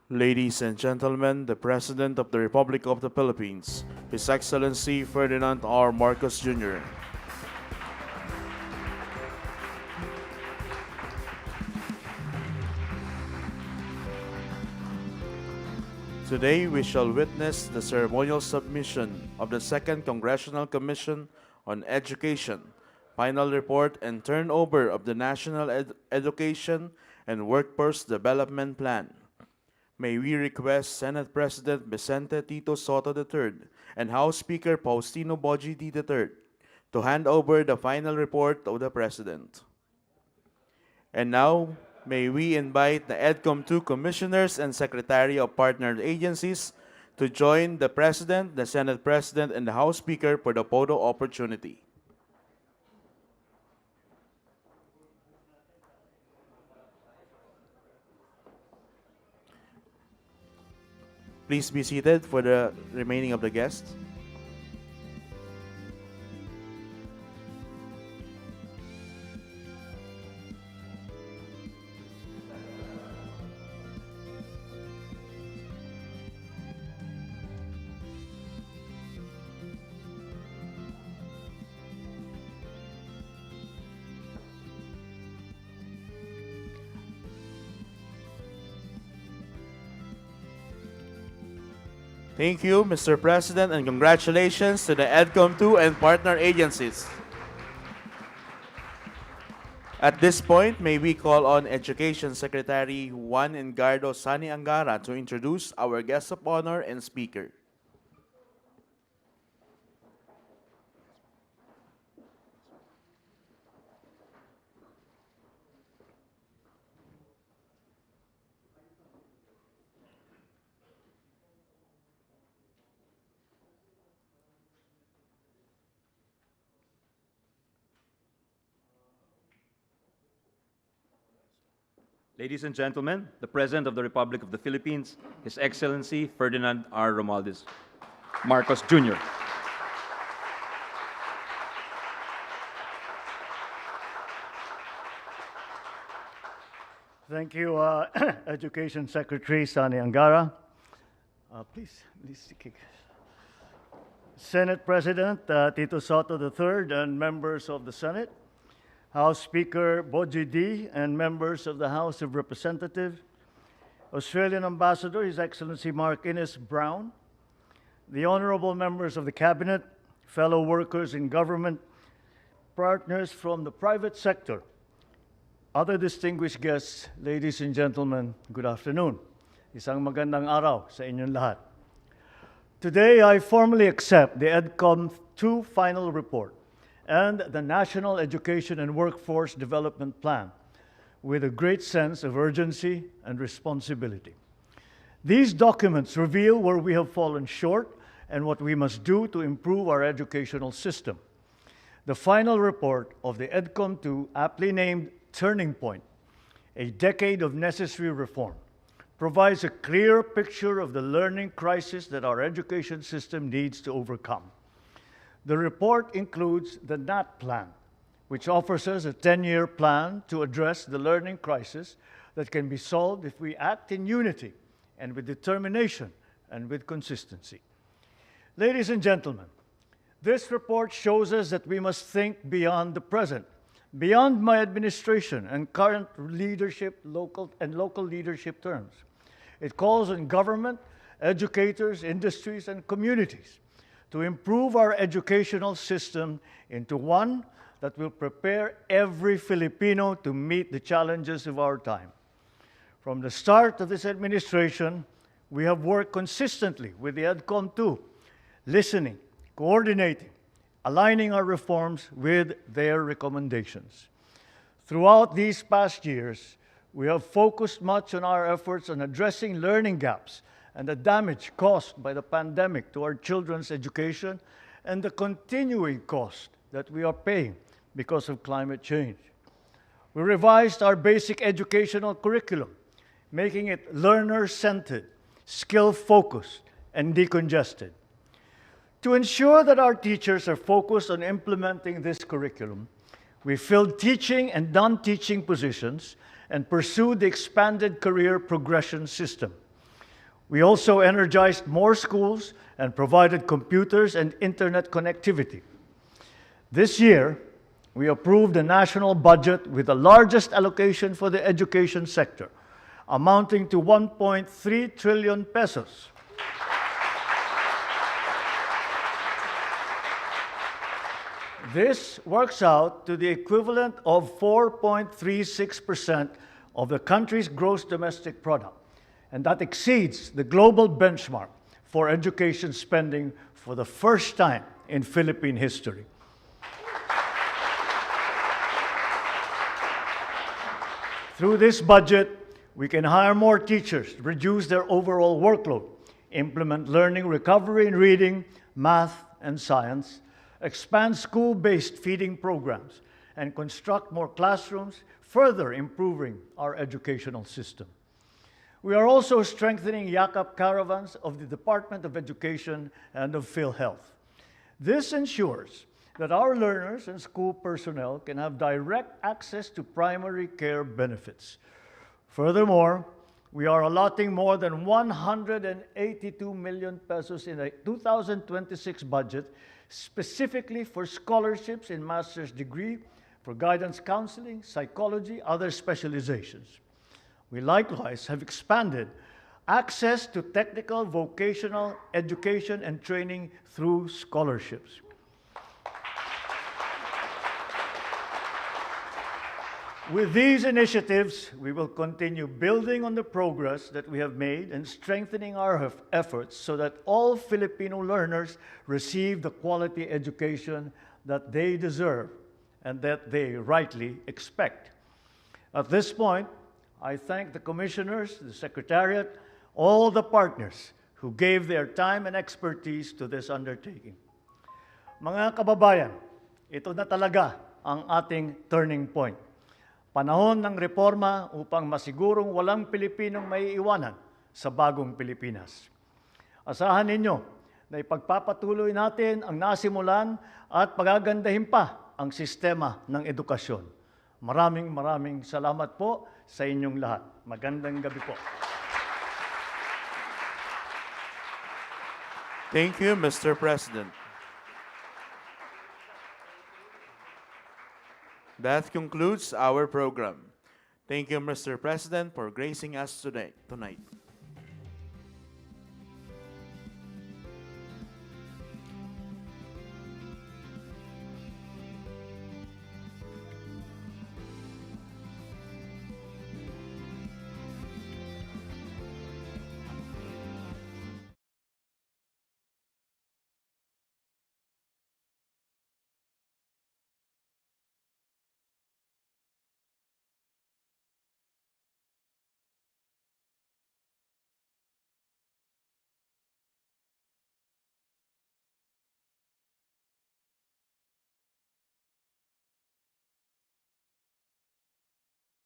Ladies and gentlemen, the President of the Republic of the Philippines, His Excellency Ferdinand R. Marcos Jr. Today we shall witness the ceremonial submission of the Second Congressional Commission on Education, final report and turnover of the National Education and Workforce Development Plan. May we request Senate President Vicente Tito Soto III and House Speaker Faustino Boji III to hand over the final report of the President. And now, may we invite the EDCOM 2 Commissioners and Secretary of Partner Agencies to join the President, the Senate President, and the House Speaker for the photo opportunity. Please be seated for the remaining of the guests. Thank you, Mr. President, and congratulations to the EDCOM 2 and partner agencies. At this point, may we call on Education Secretary Juan Engardo Sani Angara to introduce our guest of honor and speaker. Ladies and gentlemen, the President of the Republic of the Philippines, His Excellency Ferdinand R. Romualdez Marcos Jr. Thank you, Education Secretary Sani Angara. Please kick. Senate President Tito Soto III and members of the Senate, House Speaker Boji D and members of the House of Representatives, Australian Ambassador His Excellency Mark Innes Brown, the honorable members of the Cabinet, fellow workers in government, partners from the private sector, other distinguished guests, ladies and gentlemen, good afternoon. Isang magandang araw sa inyong lahat. Today, I formally accept the EDCOM 2 final report and the National Education and Workforce Development Plan with a great sense of urgency and responsibility. These documents reveal where we have fallen short and what we must do to improve our educational system. The final report of the EDCOM 2, aptly named Turning Point, a decade of necessary reform, provides a clear picture of the learning crisis that our education system needs to overcome. The report includes the NatPlan, which offers us a 10-year plan to address the learning crisis that can be solved if we act in unity and with determination and with consistency. Ladies and gentlemen, this report shows us that we must think beyond the present, beyond my administration and current leadership, local leadership terms. It calls on government, educators, industries, and communities to improve our educational system into one that will prepare every Filipino to meet the challenges of our time. From the start of this administration, we have worked consistently with the EDCOM 2, listening, coordinating, aligning our reforms with their recommendations. Throughout these past years, we have focused much on our efforts on addressing learning gaps and the damage caused by the pandemic to our children's education and the continuing cost that we are paying because of climate change. We revised our basic educational curriculum, making it learner-centered, skill-focused, and decongested. To ensure that our teachers are focused on implementing this curriculum, we filled teaching and non-teaching positions and pursued the expanded career progression system. We also energized more schools and provided computers and internet connectivity. This year, we approved a national budget with the largest allocation for the education sector, amounting to 1.3 trillion pesos. This works out to the equivalent of 4.36% of the country's gross domestic product, and that exceeds the global benchmark for education spending for the first time in Philippine history. Through this budget, we can hire more teachers, reduce their overall workload, implement learning recovery in reading, math, and science, expand school-based feeding programs, and construct more classrooms, further improving our educational system. We are also strengthening yakap caravans of the Department of Education and of PhilHealth. This ensures that our learners and school personnel can have direct access to primary care benefits. Furthermore, we are allotting more than 182 million pesos in a 2026 budget specifically for scholarships in master's degree, for guidance counseling, psychology, other specializations. We likewise have expanded access to technical vocational education and training through scholarships. With these initiatives, we will continue building on the progress that we have made and strengthening our efforts so that all Filipino learners receive the quality education that they deserve and that they rightly expect. At this point, I thank the commissioners, the secretariat, all the partners who gave their time and expertise to this undertaking. Mga kababayan, ito na talaga ang ating turning point. Panahon ng reforma upang masigurong walang Pilipinong maiiwanan sa bagong Pilipinas. Asahan ninyo na ipagpapatuloy natin ang nasimulan at pagagandahin pa ang sistema ng edukasyon. Maraming salamat po sa inyong lahat. Magandang gabi po. Thank you, Mr. President. That concludes our program. Thank you, Mr. President, for gracing us tonight.